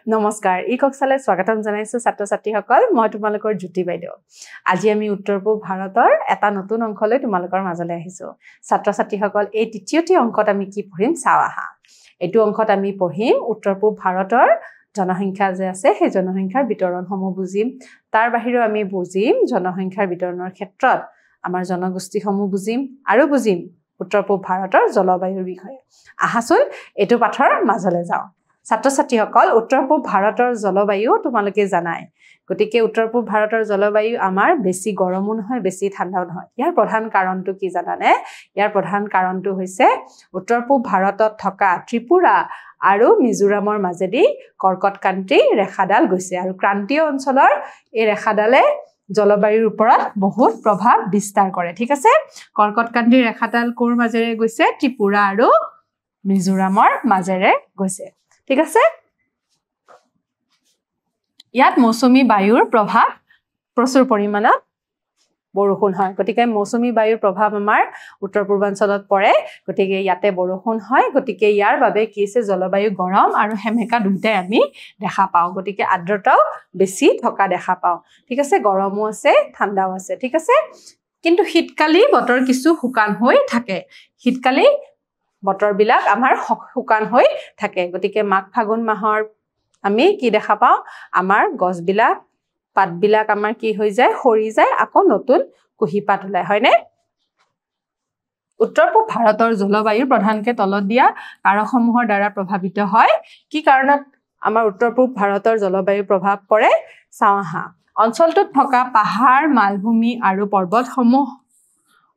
নমস্কাৰ ইককসালে স্বাগতম জনাইছো ছাত্ৰ ছাত্ৰীসকল মই তোমালোকৰ জ্যোতি বাইদেউ আজি আমি উত্তৰ পূব ভাৰতৰ এটা নতুন অংশলৈ তোমালোকৰ মাজলৈ আহিছো ছাত্ৰ ছাত্ৰীসকল এই তৃতীয়টি অংকত আমি কি পঢ়িম চাও আহা এটো অংকত আমি পঢ়িম উত্তৰ পূব ভাৰতৰ জনসংখ্যা যে আছে সেই জনসংখ্যাৰ বিতৰণসমূহ বুজিম তাৰ বাহিৰেও আমি বুজিম জনসংখ্যাৰ বিতৰণৰ ক্ষেত্ৰত আমাৰ জনগোষ্ঠীসমূহ বুজিম আৰু বুজিম উত্তৰ পূব ভাৰতৰ জলবায়ুৰ বিষয়ে আহাচোন এটো পাঠৰ মাজলৈ যাও ছাত্ৰ ছাত্ৰীসকল উত্তৰ পূব ভাৰতৰ জলবায়ু তোমালোকে জানাই গতিকে উত্তৰ পূব ভাৰতৰ জলবায়ু আমাৰ বেছি গৰমো নহয় বেছি ঠাণ্ডাও নহয় ইয়াৰ প্ৰধান কাৰণটো কি জানানে ইয়াৰ প্ৰধান কাৰণটো হৈছে উত্তৰ পূব ভাৰতত থকা ত্ৰিপুৰা আৰু মিজোৰামৰ মাজেদি কৰ্কটক্ৰান্তি ৰেখাডাল গৈছে আৰু ক্ৰান্তীয় অঞ্চলৰ এই ৰেখাডালে জলবায়ুৰ ওপৰত বহুত প্ৰভাৱ বিস্তাৰ কৰে ঠিক আছে কৰ্কটক্ৰান্তি ৰেখাডাল কোৰ মাজেৰে গৈছে ত্ৰিপুৰা আৰু মিজোৰামৰ মাজেৰে গৈছে ঠিক আছে ইয়াত মৌসুমী বায়ুৰ প্ৰভাৱ প্ৰচুৰ পৰিমাণত বৰষুণ হয় গতিকে মৌসুমী বায়ুৰ প্ৰভাৱ আমাৰ উত্তৰ পূৰ্বাঞ্চলত পৰে গতিকে ইয়াতে বৰষুণ হয় গতিকে ইয়াৰ বাবে কি আছে জলবায়ু গৰম আৰু হেমেকা দুটাই আমি দেখা পাওঁ গতিকে আৰ্দ্ৰতাও বেছি থকা দেখা পাওঁ ঠিক আছে গৰমো আছে ঠাণ্ডাও আছে ঠিক আছে কিন্তু শীতকালি বতৰ কিছু শুকান হৈ থাকে শীতকালি বতৰ বিলাক আমাৰ শুকান হৈ থাকে গতিকে মাঘ ফাগুন মাহৰ আমি কি দেখা পাওঁ আমাৰ গছ বিলাক পাত বিলাক আমাৰ কি হৈ যায় খৰি যায় আকৌ নতুন কুহি পাত ওলাই হয়নে উত্তৰ পূব ভাৰতৰ জলবায়ু প্ৰধানকৈ তলত দিয়া কাৰকসমূহৰ দ্বাৰা প্ৰভাৱিত হয় কি কাৰণত আমাৰ উত্তৰ পূব ভাৰতৰ জলবায়ু প্ৰভাৱ পৰে চাওহা অঞ্চলটোত থকা পাহাৰ মালভূমি আৰু পৰ্বতসমূহ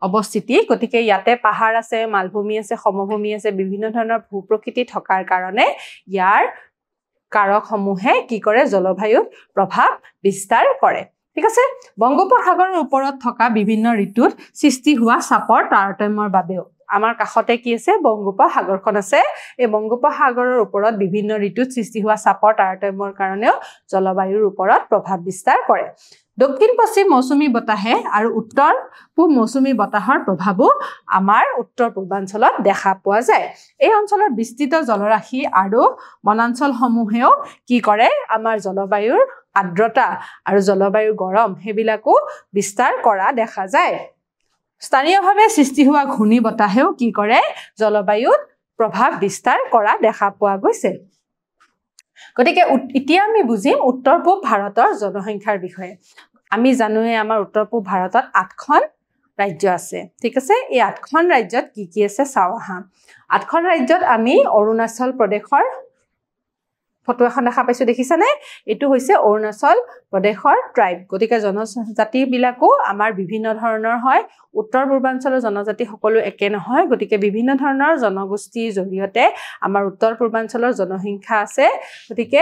অৱস্থিতি গতিকে ইয়াতে পাহাৰ আছে মালভূমি আছে সমভূমি আছে বিভিন্ন ধৰণৰ ভূপ্ৰকৃতি থকাৰ কাৰণে ইয়াৰ কাৰকসমূহে কি কৰে জলবায়ুত প্ৰভাৱ বিস্তাৰ কৰে ঠিক আছে বংগোপসাগৰৰ ওপৰত থকা বিভিন্ন ঋতুত সৃষ্টি হোৱা চাপৰ তাৰতম্যৰ বাবেও আমাৰ কাষতে কি আছে বংগোপসাগৰখন আছে এই বংগোপসাগৰৰ ওপৰত বিভিন্ন ঋতুত সৃষ্টি হোৱা চাপৰ তাৰতম্যৰ কাৰণেও জলবায়ুৰ ওপৰত প্ৰভাৱ বিস্তাৰ কৰে দক্ষিণ পশ্চিম মৌসুমী বতাহে আৰু উত্তৰ পূব মৌসুমী বতাহৰ প্ৰভাৱো আমাৰ উত্তৰ পূৰ্বাঞ্চলত দেখা পোৱা যায় এই অঞ্চলৰ বিস্তৃত জলৰাশি আৰু বনাঞ্চলসমূহেও কি কৰে আমাৰ জলবায়ুৰ আৰ্দ্ৰতা আৰু জলবায়ুৰ গৰম হেবিলাকো বিস্তাৰ কৰা দেখা যায় স্থানীয়ভাৱে সৃষ্টি হোৱা ঘূৰ্ণী বতাহেও কি কৰে জলবায়ুত প্ৰভাৱ বিস্তাৰ কৰা দেখা পোৱা গৈছে গতিকে এতিয়া আমি বুজিম উত্তৰ পূব ভাৰতৰ জনসংখ্যাৰ বিষয়ে আমি জানোৱে আমাৰ উত্তৰ পূব ভাৰতত 8খন ৰাজ্য আছে ঠিক আছে এই 8খন ৰাজ্যত কি আছে চাও আহা 8খন ৰাজ্যত আমি অৰুণাচল প্ৰদেশৰ ফটো এখন দেখা পাইছো দেখিছানে এটো হৈছে অৰুণাচল প্ৰদেশৰ ট্ৰাইব গতিকে জনজাতি বিলাকো আমাৰ বিভিন্ন ধৰণৰ হয় উত্তৰ পূৰ্বাঞ্চলৰ জনজাতি সকলো একে নহয় গতিকে বিভিন্ন ধৰণৰ জনগোষ্ঠীৰ জৰিয়তে আমাৰ উত্তৰ পূৰ্বাঞ্চলৰ জনসংখ্যা আছে গতিকে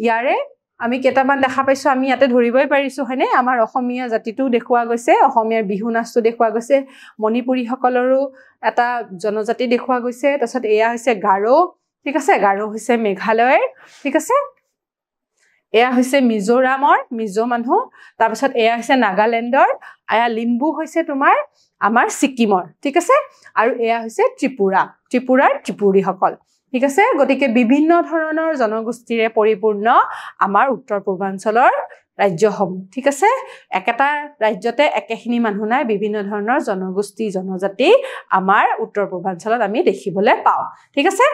ইয়াৰে আমি কেইটামান দেখা পাইছো আমি ইয়াতে ধৰিবই পাৰিছো হয়নে আমাৰ অসমীয়া জাতিটো দেখুৱা গৈছে অসমীয়াৰ বিহু নাচটো দেখুৱা গৈছে মণিপুৰী সকলৰো এটা জনজাতি দেখুৱা গৈছে তাৰছত এয়া হৈছে গাৰো ঠিক আছে গাৰো হৈছে মেঘালয়ৰ ঠিক আছে এয়া হৈছে মিজোৰামৰ মিজো মানুহ তাৰ পিছত এয়া হৈছে নাগালেণ্ডৰ আয়া লিম্বু হৈছে তোমাৰ আমাৰ সিকিমৰ ঠিক আছে আৰু এয়া হৈছে ত্ৰিপুৰাৰ ত্ৰিপুৰী সকল ঠিক আছে গতিকে বিভিন্ন ধৰণৰ জনগোষ্ঠীৰে পৰিপূৰ্ণ আমাৰ উত্তৰ পূৰ্বাঞ্চলৰ ৰাজ্যসমূহ ঠিক আছে একেটা ৰাজ্যতে একেখিনি মানুহ নাই বিভিন্ন ধৰণৰ জনগোষ্ঠী জনজাতি আমাৰ উত্তৰ পূৰ্বাঞ্চলত আমি দেখিবলৈ পাওঁ ঠিক আছে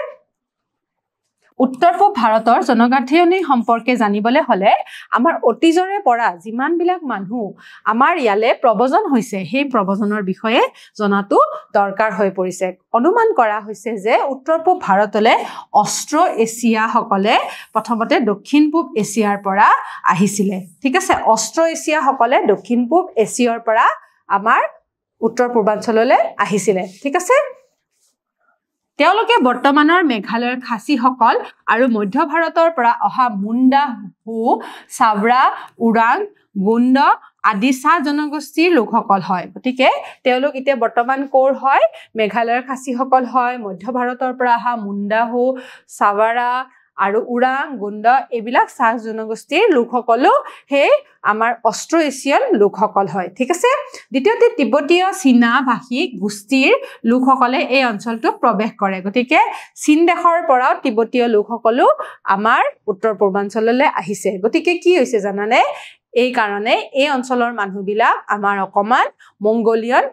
উত্তৰ পূব ভাৰতৰ জনগাঁথনি সম্পৰ্কে জানিবলৈ হলে আমাৰ অতীজৰে পৰা যিমান বিলাক মানুহ আমাৰ ইয়ালে প্ৰব্ৰজন হৈছে সেই প্ৰব্ৰজনৰ বিষয়ে জনাটো দৰকাৰ হৈ পৰিছে অনুমান কৰা হৈছে যে উত্তৰ পূব ভাৰতলৈ অষ্ট্ৰ এছিয়া সকলে প্ৰথমতে দক্ষিণ পূব এছিয়াৰ পৰা আহিছিলে ঠিক আছে অষ্ট্ৰ এছিয়া সকলে দক্ষিণ পূব এছিয়াৰ পৰা আমাৰ উত্তৰ পূৰ্বাঞ্চললৈ আহিছিলে ঠিক আছে তেওঁলোকে বৰ্তমানৰ মেঘালয়ৰ খাচী সকল আৰু মধ্য ভাৰতৰ পৰা অহা মুণ্ডা হু সাবৰা উৰাং গুণ্ড আদি চাহ জনগোষ্ঠীৰ লোকসকল হয় গতিকে তেওঁলোক এতিয়া বৰ্তমান কোৰ হয় মেঘালয়ৰ খাচী সকল হয় মধ্য ভাৰতৰ পৰা অহা মুণ্ডা হু সাবৰা আৰু উৰাং গুণ্ড এইবিলাক চাহ জনগোষ্ঠীৰ লোকসকলো সেই আমাৰ অষ্ট্ৰো এছিয়ান লোকসকল হয় ঠিক আছে দ্বিতীয়তে তিব্বতীয় চীনা ভাষী গোষ্ঠীৰ লোকসকলে এই অঞ্চলটোত প্ৰৱেশ কৰে গতিকে চীন দেশৰ পৰাও তিব্বতীয় লোকসকলো আমাৰ উত্তৰ পূৰ্বাঞ্চললৈ আহিছে গতিকে কি হৈছে জানানে এই কাৰণে এই অঞ্চলৰ মানুহবিলাক আমাৰ অকমান মংগোলিয়ান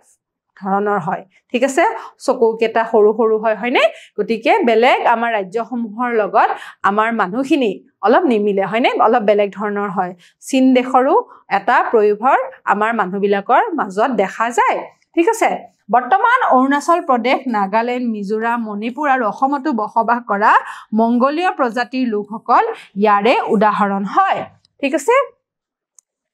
ধৰণৰ হয় ঠিক আছে চকুকেটা সৰু সৰু হয় হয়নে গতিকে বেলেগ আমাৰ ৰাজ্যসমূহৰ লগত আমাৰ মানুহখিনি অলপ নিমিলে হয়নে অলপ বেলেগ ধৰণৰ হয় চীন দেশৰো এটা প্ৰয়োভৰ আমাৰ মানুহবিলাকৰ মাজত দেখা যায় ঠিক আছে বৰ্তমান অৰুণাচল প্ৰদেশ নাগালেণ্ড মিজোৰাম মণিপুৰ আৰু অসমতো বসবাস কৰা মংগোলীয় প্ৰজাতিৰ লোকসকল ইয়াৰে উদাহৰণ হয় ঠিক আছে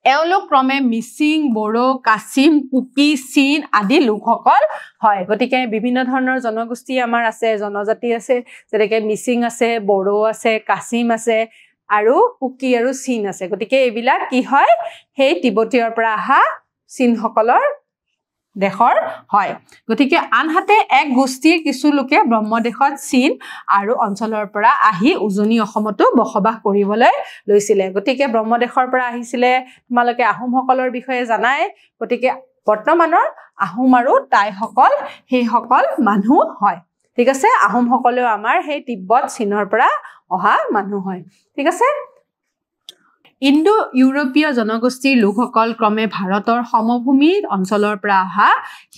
এওঁলোক ক্ৰমে মিচিং বড়ো কাছিম কুকি চীন আদি লোকসকল হয় গতিকে বিভিন্ন ধৰণৰ জনগোষ্ঠী আমাৰ আছে জনজাতি আছে যেনেকৈ মিচিং আছে বড়ো আছে কাছিম আছে আৰু কুকি আৰু চীন আছে গতিকে এইবিলাক কি হয় সেই তিব্বতীয়ৰ পৰা অহা চীনসকলৰ দেশৰ হয় গতিকে আনহাতে এক গোষ্ঠীৰ কিছু লোকে ব্ৰহ্মদেশত চীন আৰু অঞ্চলৰ পৰা আহি উজনি অসমতো বসবাস কৰিবলৈ লৈছিলে গতিকে ব্ৰহ্মদেশৰ পৰা আহিছিলে তোমালোকে আহোমসকলৰ বিষয়ে জানাই গতিকে বৰ্তমানৰ আহোম আৰু টাইসকল সেইসকল মানুহ হয় ঠিক আছে আহোমসকলেও আমাৰ সেই তিব্বত চীনৰ পৰা অহা মানুহ হয় ঠিক আছে ইণ্ডো ইউৰোপীয় জনগোষ্ঠীৰ লোকসকল ক্ৰমে ভাৰতৰ সমভূমি অঞ্চলৰ পৰা অহা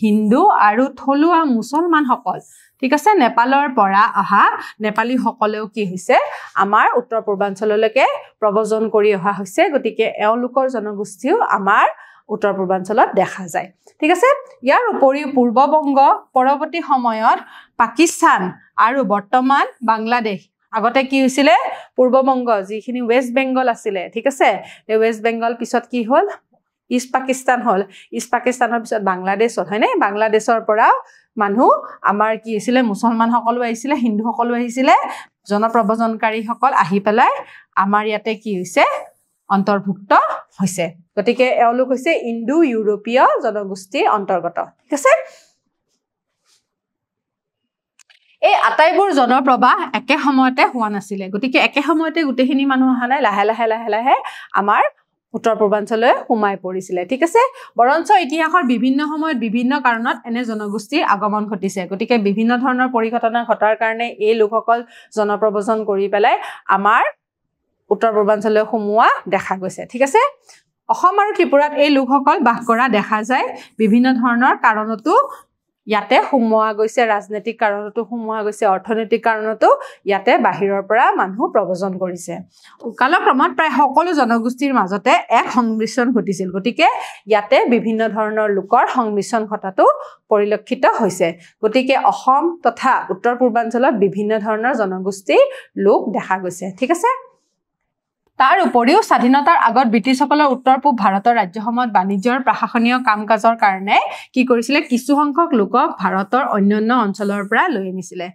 হিন্দু আৰু থলুৱা মুছলমানসকল ঠিক আছে নেপালৰ পৰা অহা নেপালী সকলেও কি হৈছে আমাৰ উত্তৰ পূৰ্বাঞ্চললৈকে প্ৰব্ৰজন কৰি অহা হৈছে গতিকে এওঁলোকৰ জনগোষ্ঠীও আমাৰ উত্তৰ পূৰ্বাঞ্চলত দেখা যায় ঠিক আছে ইয়াৰ উপৰিও পূৰ্ববংগ পৰৱৰ্তী সময়ত পাকিস্তান আৰু বৰ্তমান বাংলাদেশ আগতে কি হৈছিলে পূৰ্ববংগ যিখিনি ওয়েস্ট বেংগল আছিলে ঠিক আছে এই ওয়েস্ট বেংগল পিছত কি হ'ল ইষ্ট পাকিস্তান হ'ল ইষ্ট পাকিস্তানৰ পিছত বাংলাদেশ হ'ল হয়নে বাংলাদেশৰ পৰা মানুহ আমাৰ কি হৈছিলে মুছলমান সকলো আহিছিলে হিন্দু সকলো আহিছিলে জনপ্ৰব্ৰজনকাৰীসকল আহি পেলাই আমাৰ ইয়াতে কি হৈছে অন্তৰ্ভুক্ত হৈছে গতিকে এওঁলোক হৈছে ইণ্ডো ইউৰোপীয় জনগোষ্ঠীৰ অন্তৰ্গত ঠিক আছে এই আটাইবোৰ জনপ্ৰবাহ একে সময়তে হোৱা নাছিলে গতিকে একে সময়তে গোটেইখিনি মানুহ অহা নাই লাহে লাহে লাহে লাহে আমাৰ উত্তৰ পূৰ্বাঞ্চললৈ সোমাই পৰিছিলে ঠিক আছে বৰঞ্চ ইতিহাসৰ বিভিন্ন সময়ত বিভিন্ন কাৰণত এনে জনগোষ্ঠীৰ আগমন ঘটিছে গতিকে বিভিন্ন ধৰণৰ পৰিঘটনা ঘটাৰ কাৰণে এই লোকসকল জনপ্ৰব্ৰজন কৰি পেলাই আমাৰ উত্তৰ পূৰ্বাঞ্চললৈ সোমোৱা দেখা গৈছে ঠিক আছে অসম আৰু ত্ৰিপুৰাত এই লোকসকল বাস কৰা দেখা যায় বিভিন্ন ধৰণৰ কাৰণতো ইয়াতে সোমোৱা গৈছে ৰাজনৈতিক কাৰণতো সোমোৱা গৈছে অৰ্থনৈতিক কাৰণতো ইয়াতে বাহিৰৰ পৰা মানুহ প্ৰব্ৰজন কৰিছে কালক্ৰমত প্ৰায় সকলো জনগোষ্ঠীৰ মাজতে এক সংমিশ্ৰণ ঘটিছিল গতিকে ইয়াতে বিভিন্ন ধৰণৰ লোকৰ সংমিশ্ৰণ ঘটাটো পৰিলক্ষিত হৈছে গতিকে অসম তথা উত্তৰ পূৰ্বাঞ্চলত বিভিন্ন ধৰণৰ জনগোষ্ঠীৰ লোক দেখা গৈছে ঠিক আছে তাৰ উপৰিও স্বাধীনতাৰ আগত ব্ৰিটিছসকলৰ উত্তৰ পূব ভাৰতৰ ৰাজ্যসমূহত বাণিজ্যৰ প্ৰশাসনীয় কাম-কাজৰ কাৰণে কি কৰিছিলে কিছু সংখ্যক লোকক ভাৰতৰ অন্যান্য অঞ্চলৰ পৰা লৈ আনিছিলে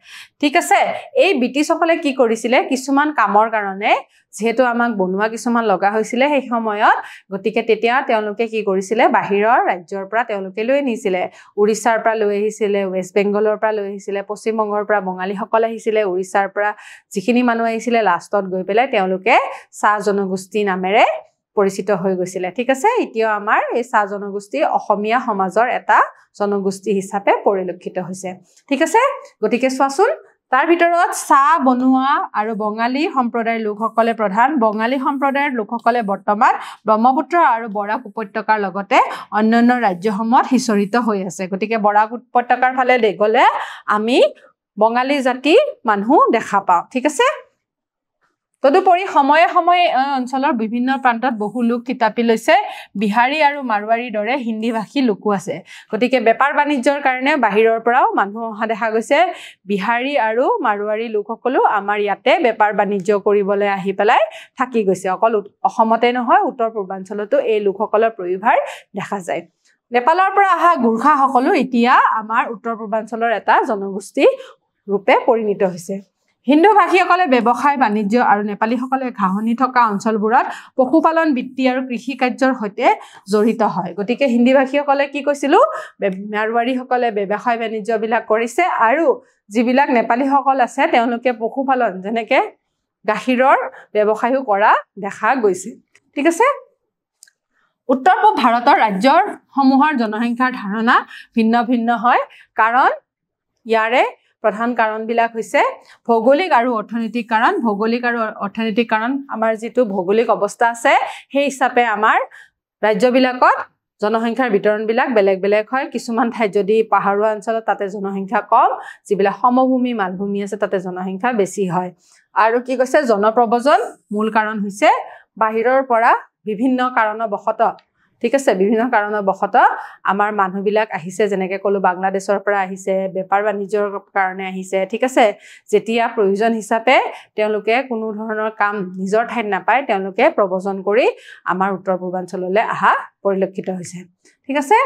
ঠিক আছে এই ব্ৰিটিছসকলে কি কৰিছিলে কিছুমান কামৰ কাৰণে যেহেতু আমাক বনোৱা কিছুমান লগা হৈছিলে সেই সময়ত গতিকে তেতিয়া তেওঁলোকে কি কৰিছিলে বাহিৰৰ ৰাজ্যৰ পৰা তেওঁলোকে লৈ আনিছিলে উৰিষ্যাৰ পৰা লৈ আহিছিলে ওয়েস্ট বেংগলৰ পৰা লৈ আহিছিলে পশ্চিম বংগৰ পৰা বঙালীসকল আহিছিলে উৰিষ্যাৰ পৰা যিখিনি মানুহ আহিছিলে লাষ্টত গৈ পেলাই তেওঁলোকে চাহ জনগোষ্ঠী নামেৰে পৰিচিত হৈ গৈছিলে ঠিক আছে এতিয়াও আমাৰ এই চাহ জনগোষ্ঠী অসমীয়া সমাজৰ এটা জনগোষ্ঠী হিচাপে পৰিলক্ষিত হৈছে ঠিক আছে গতিকে চোৱাচোন তাৰ ভিতৰত চাহ বনোৱা আৰু বঙালী সম্প্ৰদায়ৰ লোকসকলে প্ৰধান বঙালী সম্প্ৰদায়ৰ লোকসকলে বৰ্তমান ব্ৰহ্মপুত্ৰ আৰু বৰাক উপত্যকাৰ লগতে অন্যান্য ৰাজ্যসমূহত সিঁচৰিত হৈ আছে গতিকে বৰাক উপত্যকাৰ ফালে গ'লে আমি বঙালী জাতিৰ মানুহ দেখা পাওঁ ঠিক আছে তদুপৰি সময়ে সময়ে অঞ্চলৰ বিভিন্ন প্ৰান্তত বহু লোক কিতাপি লৈছে বিহাৰী আৰু মাৰৱাৰীৰ দৰে হিন্দী ভাষী লোকো আছে গতিকে বেপাৰ বাণিজ্যৰ কাৰণে বাহিৰৰ পৰাও মানুহ অহা দেখা গৈছে বিহাৰী আৰু মাৰৱাৰী লোকসকলো আমাৰ ইয়াতে বেপাৰ বাণিজ্য কৰিবলৈ আহি পেলাই থাকি গৈছে অকল অসমতে নহয় উত্তৰ পূৰ্বাঞ্চলতো এই লোকসকলৰ প্ৰয়োভাৰ দেখা যায় নেপালৰ পৰা অহা গোৰ্খাসকলো এতিয়া আমাৰ উত্তৰ পূৰ্বাঞ্চলৰ এটা জনগোষ্ঠী ৰূপে পৰিণত হৈছে হিন্দু ভাষীসকলে ব্যৱসায় বাণিজ্য আৰু নেপালীসকলে ঘাঁহনি থকা অঞ্চলবোৰত পশুপালন বৃত্তি আৰু কৃষি কাৰ্যৰ সৈতে জড়িত হয় গতিকে হিন্দী ভাষীসকলে কি কৈছিলো মাৰৱাৰীসকলে ব্যৱসায় বাণিজ্যবিলাক কৰিছে আৰু যিবিলাক নেপালীসকল আছে তেওঁলোকে পশুপালন যেনেকৈ গাখীৰৰ ব্যৱসায়ও কৰা দেখা গৈছে ঠিক আছে উত্তৰ পূব ভাৰতৰ ৰাজ্যৰ সমূহৰ জনসংখ্যাৰ ধাৰণা ভিন্ন ভিন্ন হয় কাৰণ ইয়াৰে প্ৰধান কাৰণবিলাক হৈছে ভৌগোলিক আৰু অৰ্থনৈতিক কাৰণ আমাৰ যেটো ভৌগোলিক অৱস্থা আছে সেই হিচাপে আমাৰ ৰাজ্যবিলাকত জনসংখ্যাৰ বিতৰণবিলাক বেলেগ বেলেগ হয় কিছুমান ঠাইত যদি পাহাৰুৱা অঞ্চলত তাতে জনসংখ্যা কম যিবিলাক সমভূমি মালভূমি আছে তাতে জনসংখ্যা বেছি হয় আৰু কি কৈছে জনপ্ৰব্ৰজন মূল কাৰণ হৈছে বাহিৰৰ পৰা বিভিন্ন কাৰণবশতঃ ঠিক আছে বিভিন্ন কাৰণবশতঃ আমাৰ মানুহবিলাক আহিছে যেনেকৈ কলো বাংলাদেশৰ পৰা আহিছে বেপাৰ বাণিজ্যৰ কাৰণে আহিছে ঠিক আছে যেতিয়া প্ৰয়োজন হিচাপে তেওঁলোকে কোনো ধৰণৰ কাম নিজৰ ঠাইত নাপায় তেওঁলোকে প্ৰব্ৰজন কৰি আমাৰ উত্তৰ পূৰ্বাঞ্চললৈ আহা পৰিলক্ষিত হৈছে ঠিক আছে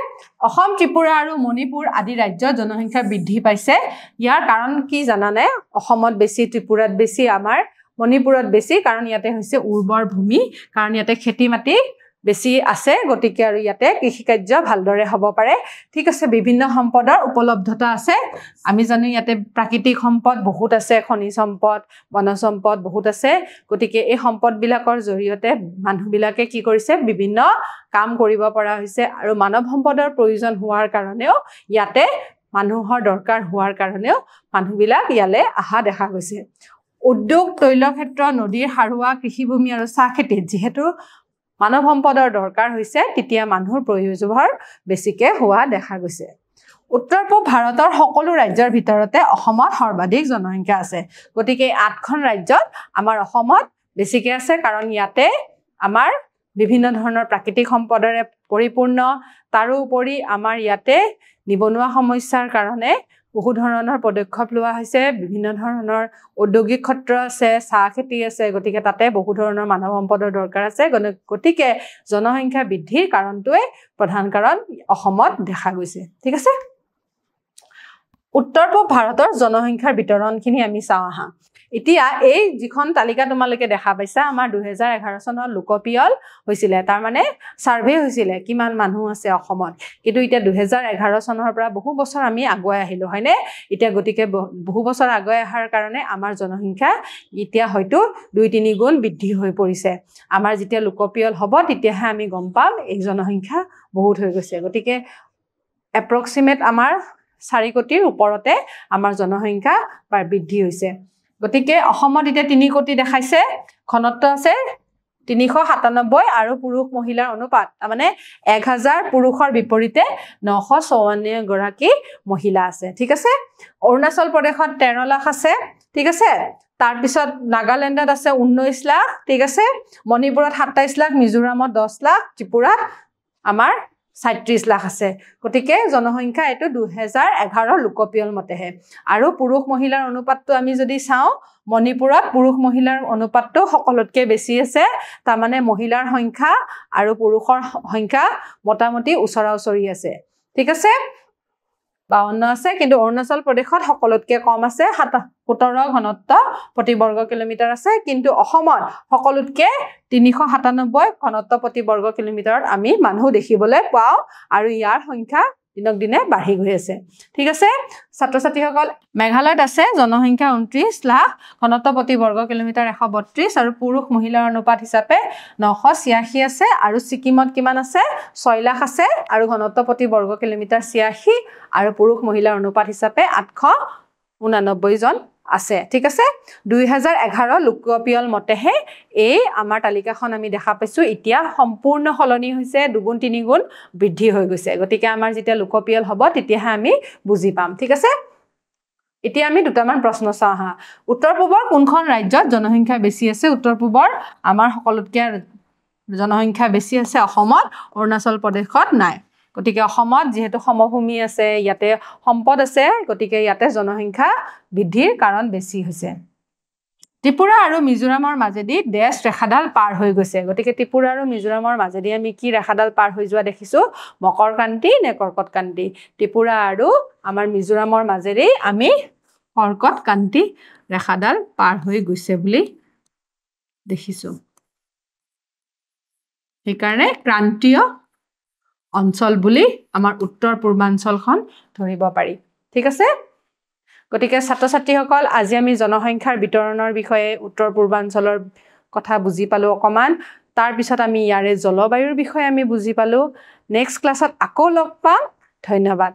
অসম ত্ৰিপুৰা আৰু মণিপুৰ আদি ৰাজ্যৰ জনসংখ্যা বৃদ্ধি পাইছে ইয়াৰ কাৰণ কি জানানে অসমত বেছি ত্ৰিপুৰাত বেছি আমাৰ মণিপুৰত বেছি কাৰণ ইয়াতে হৈছে উৰ্বৰ ভূমি কাৰণ ইয়াতে খেতি মাটি বেছি আছে গতিকে আৰু ইয়াতে কৃষি কাৰ্য ভালদৰে হ'ব পাৰে ঠিক আছে বিভিন্ন সম্পদৰ উপলব্ধতা আছে আমি জানো ইয়াতে প্ৰাকৃতিক সম্পদ বহুত আছে খনিজ সম্পদ বনজ সম্পদ বহুত আছে গতিকে এই সম্পদবিলাকৰ জৰিয়তে মানুহবিলাকে কি কৰিছে বিভিন্ন কাম কৰিব পৰা হৈছে আৰু মানৱ সম্পদৰ প্ৰয়োজন হোৱাৰ কাৰণেও ইয়াতে মানুহৰ দৰকাৰ হোৱাৰ কাৰণেও মানুহবিলাক ইয়ালে আহা দেখা গৈছে উদ্যোগ তৈলক্ষেত্ৰ নদীৰ হাৰুৱা কৃষিভূমি আৰু চাহ খেতিত যেহেতু মানৱ সম্পদৰ দৰকাৰ হৈছে তেতিয়া মানুহৰ প্ৰয়োজন বেছিকে হোৱা দেখা গৈছে উত্তৰ পূব ভাৰতৰ সকলো ৰাজ্যৰ ভিতৰতে অসমত সৰ্বাধিক জনসংখ্যা আছে গতিকে 8খন ৰাজ্যত আমাৰ অসমত বেছিকে আছে কাৰণ ইয়াতে আমাৰ বিভিন্ন ধৰণৰ প্ৰাকৃতিক সম্পদৰে পৰিপূৰ্ণ তাৰোপৰি আমাৰ ইয়াতে নিবনুৱা সমস্যাৰ কাৰণে বহু ধৰণৰ পদক্ষেপ লোৱা হৈছে বিভিন্ন ধৰণৰ ঔদ্যোগিক ক্ষেত্ৰ আছে চাহ খেতি আছে গতিকে তাতে বহু ধৰণৰ মানৱ সম্পদৰ দৰকাৰ আছে গতিকে জনসংখ্যা বৃদ্ধিৰ কাৰণটোৱে প্ৰধান কাৰণ অসমত দেখা গৈছে ঠিক আছে উত্তৰ পূব ভাৰতৰ জনসংখ্যাৰ বিতৰণখিনি আমি চাওঁ আহা এতিয়া এই যিখন তালিকা তোমালোকে দেখা পাইছা আমাৰ 2011 চনত লোকপিয়ল হৈছিল তাৰ মানে সাৰ্ভে হৈছিল কিমান মানুহ আছে অসমত কিন্তু এতিয়া 2011 চনৰ পৰা বহু বছৰ আমি আগুৱাই আহিলো হয়নে এতিয়া গতিকে বহু বছৰ আগুৱাই অহাৰ কাৰণে আমাৰ জনসংখ্যা এতিয়া হয়তো 2-3 গুণ বৃদ্ধি হৈ পৰিছে আমাৰ যেতিয়া লোকপিয়ল হ'ব তেতিয়াহে আমি গম পাম এই জনসংখ্যা বহুত হৈ গৈছে গতিকে এপ্ৰক্সিমেট আমাৰ 4 কোটিৰ ওপৰতে আমাৰ জনসংখ্যা বৃদ্ধি হৈছে গতিকে অসমত এতিয়া 3 কোটি দেখাইছে ঘনত্ব আছে 397 আৰু পুৰুষ মহিলাৰ অনুপাত মানে 1000 পুৰুষৰ বিপৰীতে 954 গৰাকী মহিলা আছে ঠিক আছে অৰুণাচল প্ৰদেশত 13 লাখ আছে ঠিক আছে তাৰ পিছত নাগালেণ্ডত আছে 19 লাখ ঠিক আছে মণিপুৰত 27 লাখ মিজোৰামত 10 লাখ ত্ৰিপুৰাত আমাৰ 37 লাখ আছে গতিকে জনসংখ্যা এটো 2011 লোকপিয়ল মতেহে আৰু পুৰুষ মহিলাৰ অনুপাতটো আমি যদি চাওঁ মণিপুৰত পুৰুষ মহিলাৰ অনুপাতটো সকলোতকৈ বেছি আছে তাৰ মানে মহিলাৰ সংখ্যা আৰু পুৰুষৰ সংখ্যা মোটামুটি ওচৰা-ওচৰি আছে ঠিক আছে 52 আছে কিন্তু অৰুণাচল প্ৰদেশত সকলোতকৈ কম আছে 17 ঘনত্ব প্ৰতি বৰ্গ কিলোমিটাৰ আছে কিন্তু অসমত সকলোতকৈ 397 ঘনত্ব প্ৰতি বৰ্গ কিলোমিটাৰত আমি মানুহ দেখিবলৈ পাওঁ আৰু ইয়াৰ সংখ্যা দিনক দিনে বাঢ়ি গৈ আছে ঠিক আছে ছাত্ৰ ছাত্ৰীসকল মেঘালয়ত আছে জনসংখ্যা 29 লাখ ঘনত্ব প্ৰতি বৰ্গ কিলোমিটাৰ 132 আৰু পুৰুষ মহিলাৰ অনুপাত হিচাপে 986 আছে আৰু সিকিমত কিমান আছে 6 লাখ আছে আৰু ঘনত্ব প্ৰতি বৰ্গ কিলোমিটাৰ 86 আৰু পুৰুষ মহিলাৰ অনুপাত হিচাপে 889 জন আছে ঠিক আছে 2011 লোকপিয়ল মতেহে এই আমাৰ তালিকাখন আমি দেখা পাইছো এতিয়া সম্পূৰ্ণ হলনি হৈছে 2-3 গুণ বৃদ্ধি হৈ গৈছে গতিকে আমাৰ যেতিয়া লোকপিয়ল হ'ব তেতিয়াহে আমি বুজি পাম ঠিক আছে এতিয়া আমি দুটামান প্ৰশ্ন চাওঁ হা উত্তৰ পূবৰ কোনখন ৰাজ্যত জনসংখ্যা বেছি আছে উত্তৰ পূবৰ আমাৰ সকলোতকৈ জনসংখ্যা বেছি আছে অসমত অৰুণাচল প্ৰদেশত নাই গতিকে অসমত যেহেতু সমভূমি আছে ইয়াতে সম্পদ আছে গতিকে ইয়াতে জনসংখ্যা বৃদ্ধিৰ কাৰণ বেছি হৈছে ত্ৰিপুৰা আৰু মিজোৰামৰ মাজেদি দেশ ৰেখাডাল পাৰ হৈ গৈছে গতিকে ত্ৰিপুৰা আৰু মিজোৰামৰ মাজেদি আমি কি ৰেখাডাল পাৰ হৈ যোৱা দেখিছো মকৰকান্তি নে কৰ্কটকান্তি ত্ৰিপুৰা আৰু আমাৰ মিজোৰামৰ মাজেদি আমি কৰ্কটকান্তি ৰেখাডাল পাৰ হৈ গৈছে বুলি দেখিছো সেইকাৰণে ক্ৰান্তীয় অঞ্চল বুলি আমাৰ উত্তৰ পূৰ্বাঞ্চলখন ধৰিব পাৰি ঠিক আছে গতিকে ছাত্ৰ-ছাত্ৰীসকল আজি আমি জনসংখ্যাৰ বিতৰণৰ বিষয়ে উত্তৰ পূৰ্বাঞ্চলৰ কথা বুজি পালো অকমান তাৰ পিছত আমি ইয়াৰে জলবায়ুৰ বিষয়ে আমি বুজি পালো নেক্সট ক্লাছত আকৌ লগ পাম ধন্যবাদ